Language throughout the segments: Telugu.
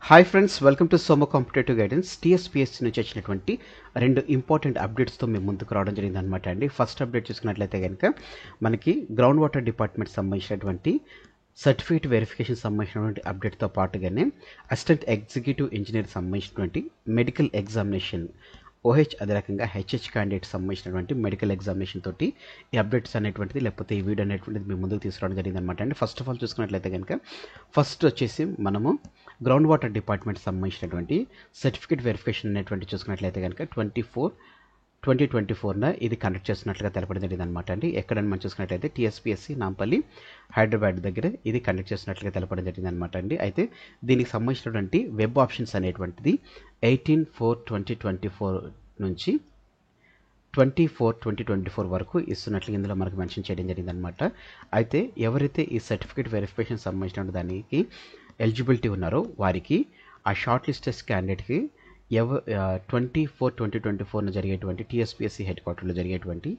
హాయ్ ఫ్రెండ్స్, వెల్కమ్ టు సోమో కాంపిటేటివ్ గైడెన్స్. టీఎస్పీఎస్సీ నుంచి వచ్చినటువంటి రెండు ఇంపార్టెంట్ అప్డేట్స్తో మేము ముందుకు రావడం జరిగింది అనమాట అండి. ఫస్ట్ అప్డేట్ చూసుకున్నట్లయితే కనుక మనకి గ్రౌండ్ వాటర్ డిపార్ట్మెంట్ సంబంధించినటువంటి సర్టిఫికేట్ వెరిఫికేషన్ సంబంధించినటువంటి అప్డేట్తో పాటుగానే అసిస్టెంట్ ఎగ్జిక్యూటివ్ ఇంజనీర్ సంబంధించినటువంటి మెడికల్ ఎగ్జామినేషన్ ఓహెచ్ అదే రకంగా హెచ్హెచ్ క్యాండిడేట్ సంబంధించినటువంటి మెడికల్ ఎగ్జామినేషన్ తోటి ఈ అప్డేట్స్ అనేటువంటిది లేకపోతే ఈ వీడియో అనేటువంటిది మీ ముందుకు తీసుకురావడం జరిగింది అనమాట అండి. ఫస్ట్ ఆఫ్ ఆల్ చూసుకున్నట్లయితే కనుక ఫస్ట్ వచ్చేసి మనము గ్రౌండ్ వాటర్ డిపార్ట్మెంట్ సంబంధించినటువంటి సర్టిఫికేట్ వెరిఫికేషన్ అనేటువంటి చూసుకున్నట్లయితే కనుక 2024 ఇది కండక్ట్ చేస్తున్నట్లుగా తెలపడం జరిగింది అనమాట అండి. ఎక్కడని మనం చూసుకున్నట్లయితే టీఎస్పీఎస్సీ నాంపల్లి హైదరాబాద్ దగ్గర ఇది కండక్ట్ చేస్తున్నట్లుగా తెలపడం జరిగింది అనమాట అండి. అయితే దీనికి సంబంధించినటువంటి వెబ్ ఆప్షన్స్ అనేటువంటిది 18/4/2024 నుంచి 24/2024 వరకు ఇస్తున్నట్లు ఇందులో మనకు మెన్షన్ చేయడం జరిగింది అనమాట. అయితే ఎవరైతే ఈ సర్టిఫికేట్ వెరిఫికేషన్ సంబంధించిన దానికి ఎలిజిబిలిటీ ఉన్నారో వారికి ఆ షార్ట్ లిస్టెడ్ క్యాండిడేట్కి 24/2024 జరిగేటువంటి టీఎస్పీఎస్సీ హెడ్ క్వార్టర్లో జరిగేటువంటి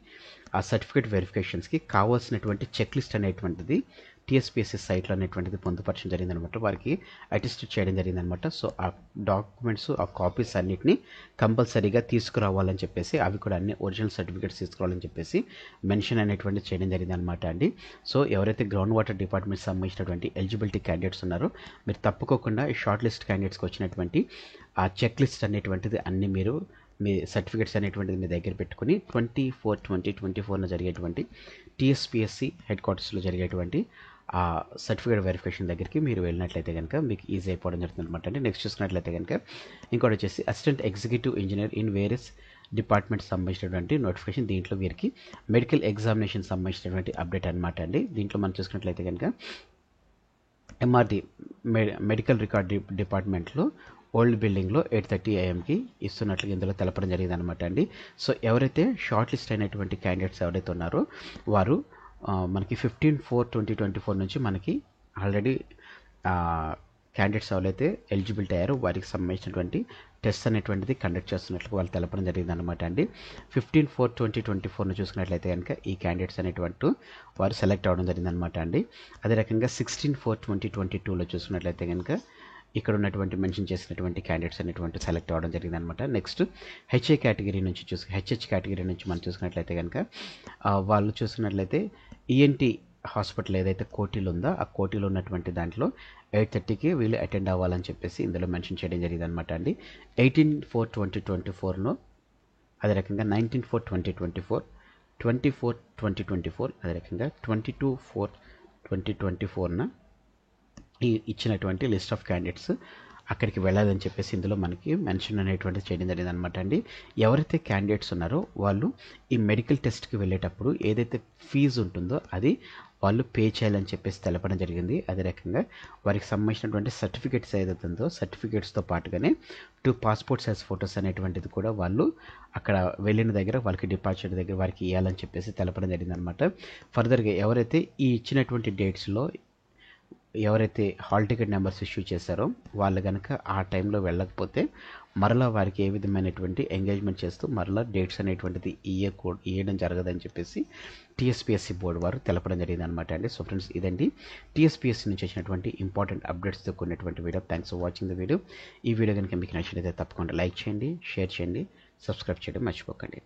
ఆ సర్టిఫికేట్ వెరిఫికేషన్స్కి కావాల్సినటువంటి చెక్ లిస్ట్ అనేటువంటిది టీఎస్పీఎస్సీ సైట్లో అనేటువంటిది పొందుపరచడం జరిగిందనమాట. వారికి అటెస్ట్ చేయడం జరిగిందనమాట. సో ఆ డాక్యుమెంట్స్ ఆ కాపీస్ అన్నిటిని కంపల్సరీగా తీసుకురావాలని చెప్పేసి అవి కూడా అన్ని ఒరిజినల్ సర్టిఫికేట్స్ తీసుకురావాలని చెప్పేసి మెన్షన్ అనేటువంటి చేయడం జరిగిందనమాట అండి. సో ఎవరైతే గ్రౌండ్ వాటర్ డిపార్ట్మెంట్ సంబంధించినటువంటి ఎలిజిబిలిటీ క్యాండిడేట్స్ ఉన్నారో మీరు తప్పకోకుండా ఈ షార్ట్ లిస్ట్ క్యాండిడేట్స్కి వచ్చినటువంటి ఆ చెక్ లిస్ట్ అనేటువంటిది అన్ని మీరు మీ సర్టిఫికేట్స్ అనేటువంటిది మీ దగ్గర పెట్టుకుని 24/2024 జరిగేటువంటి టీఎస్పీఎస్సీ హెడ్ క్వార్టర్స్లో జరిగేటువంటి ఆ సర్టిఫికేట్ వెరిఫికేషన్ దగ్గరికి మీరు వెళ్ళినట్లయితే కనుక మీకు ఈజీ అయిపోవడం జరుగుతుంది అనమాట అండి. నెక్స్ట్ చూసుకున్నట్లయితే కనుక ఇంకోటి వచ్చేసి assistant executive engineer in various department సంబంధించినటువంటి నోటిఫికేషన్. దీంట్లో వీరికి మెడికల్ ఎగ్జామినేషన్ సంబంధించినటువంటి అప్డేట్ అనమాట అండి. దీంట్లో మనం చూసుకున్నట్లయితే కనుక ఎంఆర్డి మెడికల్ రికార్డ్ డిపార్ట్మెంట్లో ఓల్డ్ బిల్డింగ్లో 8:30 AM ఇస్తున్నట్లు ఇందులో తెలపడం జరిగింది అనమాట అండి. సో ఎవరైతే షార్ట్ లిస్ట్ అయినటువంటి క్యాండిడేట్స్ ఎవరైతే ఉన్నారో వారు మనకి 15/4/2024 నుంచి మనకి ఆల్రెడీ క్యాండిడేట్స్ ఎవరైతే ఎలిజిబిలిటీ అయ్యారో వారికి సంబంధించినటువంటి టెస్ట్ అనేటువంటిది కండక్ట్ చేస్తున్నట్లు వాళ్ళు తెలపడం జరిగింది అనమాట అండి. 15/4/2024 చూసుకున్నట్లయితే కనుక ఈ క్యాండిడేట్స్ అనేటువంటి వారు సెలెక్ట్ అవ్వడం జరిగింది అనమాట అండి. అదే రకంగా 16/4/2022 చూసుకున్నట్లయితే కనుక ఇక్కడ ఉన్నటువంటి మెన్షన్ చేసినటువంటి క్యాండిడేట్స్ అనేటువంటి సెలెక్ట్ అవ్వడం జరిగింది అనమాట. నెక్స్ట్ హెచ్హెచ్ కేటగిరీ నుంచి మనం చూసుకున్నట్లయితే కనుక వాళ్ళు చూసుకున్నట్లయితే ఈఎన్టీ హాస్పిటల్ ఏదైతే కోటిలో ఉందో ఆ కోటిలో ఉన్నటువంటి దాంట్లో 8:30కి వీళ్ళు అటెండ్ అవ్వాలని చెప్పేసి ఇందులో మెన్షన్ చేయడం జరిగింది అనమాట అండి. 18/4/2024 అదే రకంగా 19/4/2024 24/2024 అదే రకంగా 22/4/2024 ఈ ఇచ్చినటువంటి లిస్ట్ ఆఫ్ క్యాండిడేట్స్ అక్కడికి వెళ్ళాలని చెప్పేసి ఇందులో మనకి మెన్షన్ అనేటువంటి చేయడం జరిగింది అనమాట అండి. ఎవరైతే క్యాండిడేట్స్ ఉన్నారో వాళ్ళు ఈ మెడికల్ టెస్ట్కి వెళ్ళేటప్పుడు ఏదైతే ఫీజు ఉంటుందో అది వాళ్ళు పే చేయాలని చెప్పేసి తెలపడం జరిగింది. అదే రకంగా వారికి సంబంధించినటువంటి సర్టిఫికేట్స్ ఏదైతే ఉందో సర్టిఫికేట్స్తో పాటుగానే 2 పాస్పోర్ట్ సైజ్ ఫొటోస్ అనేటువంటిది కూడా వాళ్ళు అక్కడ వెళ్ళిన దగ్గర వాళ్ళకి డిపార్చర్ దగ్గర వారికి ఇవ్వాలని చెప్పేసి తెలపడం జరిగింది అనమాట. ఫర్దర్గా ఎవరైతే ఈ ఇచ్చినటువంటి డేట్స్లో ఎవరైతే హాల్ టికెట్ నెంబర్స్ ఇష్యూ చేశారో వాళ్ళు కనుక ఆ టైంలో వెళ్ళకపోతే మరలా వారికి ఏ విధమైనటువంటి ఎంగేజ్మెంట్ చేస్తూ మరలా డేట్స్ అనేటువంటిది ఇవ్వడం జరగదని చెప్పేసి టీఎస్పీఎస్సీ బోర్డు వారు తెలపడం జరిగింది అనమాట అండి. సో ఫ్రెండ్స్ ఇదండి టీఎస్పీఎస్సీ నుంచి వచ్చినటువంటి ఇంపార్టెంట్ అప్డేట్స్తో కూడినటువంటి video. Thanks for watching the video. ఈ వీడియో కనుక మీకు నచ్చినట్లయితే తప్పకుండా లైక్ చేయండి, షేర్ చేయండి, సబ్స్క్రైబ్ చేయడం మర్చిపోకండి.